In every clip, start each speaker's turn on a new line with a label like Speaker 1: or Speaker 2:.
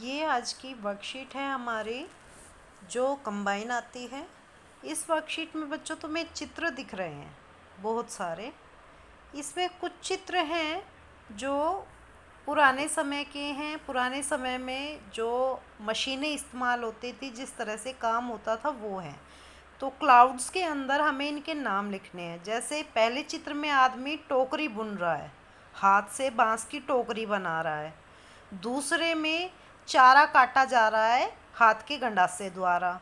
Speaker 1: ये आज की वर्कशीट है हमारी, जो कंबाइन आती है। इस वर्कशीट में बच्चों तुम्हें चित्र दिख रहे हैं बहुत सारे। इसमें कुछ चित्र हैं जो पुराने समय के हैं। पुराने समय में जो मशीनें इस्तेमाल होती थी, जिस तरह से काम होता था, वो है। तो क्लाउड्स के अंदर हमें इनके नाम लिखने हैं। जैसे पहले चित्र में आदमी टोकरी बुन रहा है, हाथ से बांस की टोकरी बना रहा है। दूसरे में चारा काटा जा रहा है हाथ के गंडासे द्वारा।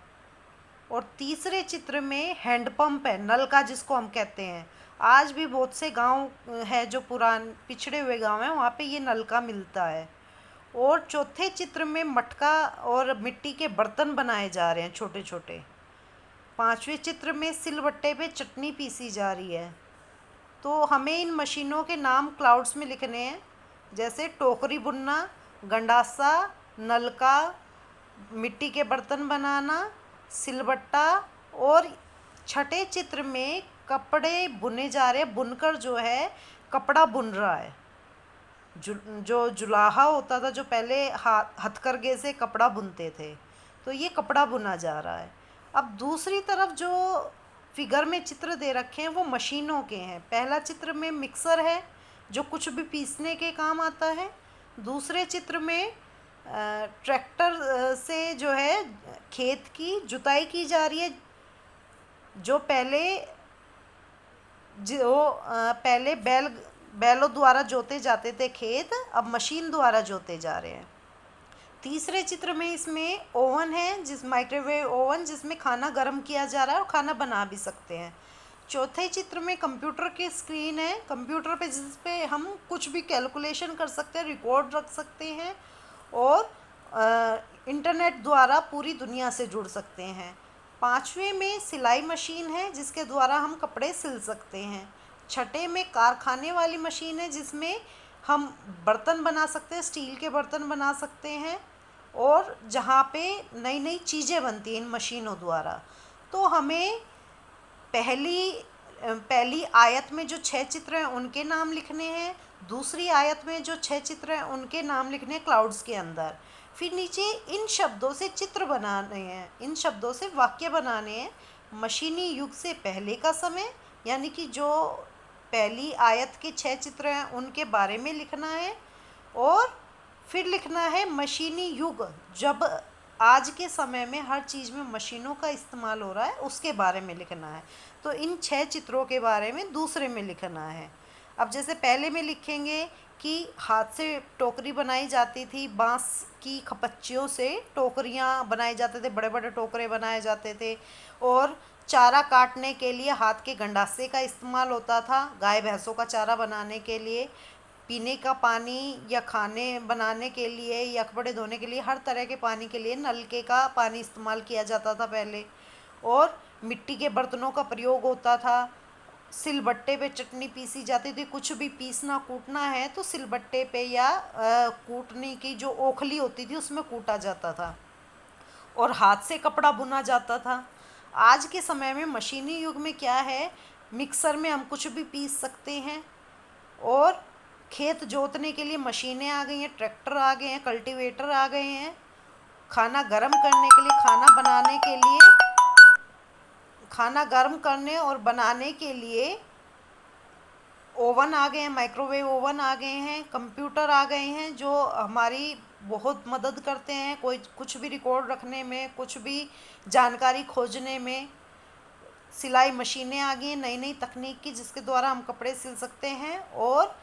Speaker 1: और तीसरे चित्र में हैंडपंप है, नल का जिसको हम कहते हैं। आज भी बहुत से गांव है जो पिछड़े हुए गांव हैं, वहाँ पे ये नल का मिलता है। और चौथे चित्र में मटका और मिट्टी के बर्तन बनाए जा रहे हैं, छोटे छोटे। पांचवें चित्र में सिलबट्टे पे चटनी पीसी जा रही है। तो हमें इन मशीनों के नाम क्लाउड्स में लिखने हैं। जैसे टोकरी बुनना, गंडासा, नलका, मिट्टी के बर्तन बनाना, सिलबट्टा। और छठे चित्र में कपड़े बुने जा रहे हैं। बुनकर जो है कपड़ा बुन रहा है। जो जुलाहा होता था, जो पहले हथकरघे से कपड़ा बुनते थे, तो ये कपड़ा बुना जा रहा है। अब दूसरी तरफ जो फिगर में चित्र दे रखे हैं वो मशीनों के हैं। पहला चित्र में मिक्सर है, जो कुछ भी पीसने के काम आता है। दूसरे चित्र में ट्रैक्टर से जो है खेत की जुताई की जा रही है। जो पहले बैलों द्वारा जोते जाते थे खेत, अब मशीन द्वारा जोते जा रहे हैं। तीसरे चित्र में इसमें ओवन है, माइक्रोवेव ओवन, जिसमें खाना गर्म किया जा रहा है और खाना बना भी सकते हैं। चौथे चित्र में कंप्यूटर की स्क्रीन है, कंप्यूटर पे जिस पे हम कुछ भी कैलकुलेशन कर सकते हैं, रिकॉर्ड रख सकते हैं और इंटरनेट द्वारा पूरी दुनिया से जुड़ सकते हैं। पांचवें में सिलाई मशीन है, जिसके द्वारा हम कपड़े सिल सकते हैं। छठे में कारखाने वाली मशीन है, जिसमें हम बर्तन बना सकते हैं, स्टील के बर्तन बना सकते हैं। और जहाँ पे नई नई चीज़ें बनती हैं इन मशीनों द्वारा। तो हमें पहली आयत में जो 6 चित्र हैं उनके नाम लिखने हैं। दूसरी आयत में जो 6 चित्र हैं उनके नाम लिखने हैं क्लाउड्स के अंदर। फिर नीचे इन शब्दों से चित्र बनाने हैं, इन शब्दों से वाक्य बनाने हैं। मशीनी युग से पहले का समय, यानी कि जो पहली आयत के 6 चित्र हैं उनके बारे में लिखना है। और फिर लिखना है मशीनी युग, जब आज के समय में हर चीज़ में मशीनों का इस्तेमाल हो रहा है, उसके बारे में लिखना है। तो इन 6 चित्रों के बारे में दूसरे में लिखना है। अब जैसे पहले में लिखेंगे कि हाथ से टोकरी बनाई जाती थी, बांस की खपच्चियों से टोकरियाँ बनाए जाते थे, बड़े बड़े टोकरे बनाए जाते थे। और चारा काटने के लिए हाथ के गंडासे का इस्तेमाल होता था, गाय भैंसों का चारा बनाने के लिए। पीने का पानी या खाने बनाने के लिए या कपड़े धोने के लिए, हर तरह के पानी के लिए नलके का पानी इस्तेमाल किया जाता था पहले। और मिट्टी के बर्तनों का प्रयोग होता था। सिलबट्टे पे चटनी पीसी जाती थी। कुछ भी पीसना कूटना है तो सिलबट्टे पे या कूटने की जो ओखली होती थी उसमें कूटा जाता था। और हाथ से कपड़ा बुना जाता था। आज के समय में मशीनी युग में क्या है, मिक्सर में हम कुछ भी पीस सकते हैं। और खेत जोतने के लिए मशीनें आ गई हैं, ट्रैक्टर आ गए हैं, कल्टीवेटर आ गए हैं। खाना गर्म करने के लिए, खाना गर्म करने और बनाने के लिए ओवन आ गए हैं, माइक्रोवेव ओवन आ गए हैं, कंप्यूटर आ गए हैं, जो हमारी बहुत मदद करते हैं कोई कुछ भी रिकॉर्ड रखने में, कुछ भी जानकारी खोजने में। सिलाई मशीनें आ गई हैं नई नई तकनीक की, जिसके द्वारा हम कपड़े सिल सकते हैं। और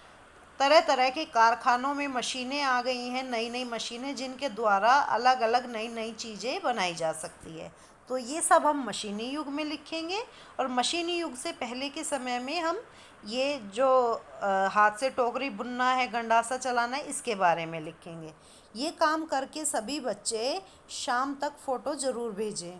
Speaker 1: तरह तरह के कारखानों में मशीनें आ गई हैं, नई नई मशीनें, जिनके द्वारा अलग अलग नई नई चीज़ें बनाई जा सकती है। तो ये सब हम मशीनी युग में लिखेंगे। और मशीनी युग से पहले के समय में हम ये जो हाथ से टोकरी बुनना है, गंडासा चलाना है, इसके बारे में लिखेंगे। ये काम करके सभी बच्चे शाम तक फ़ोटो ज़रूर भेजें।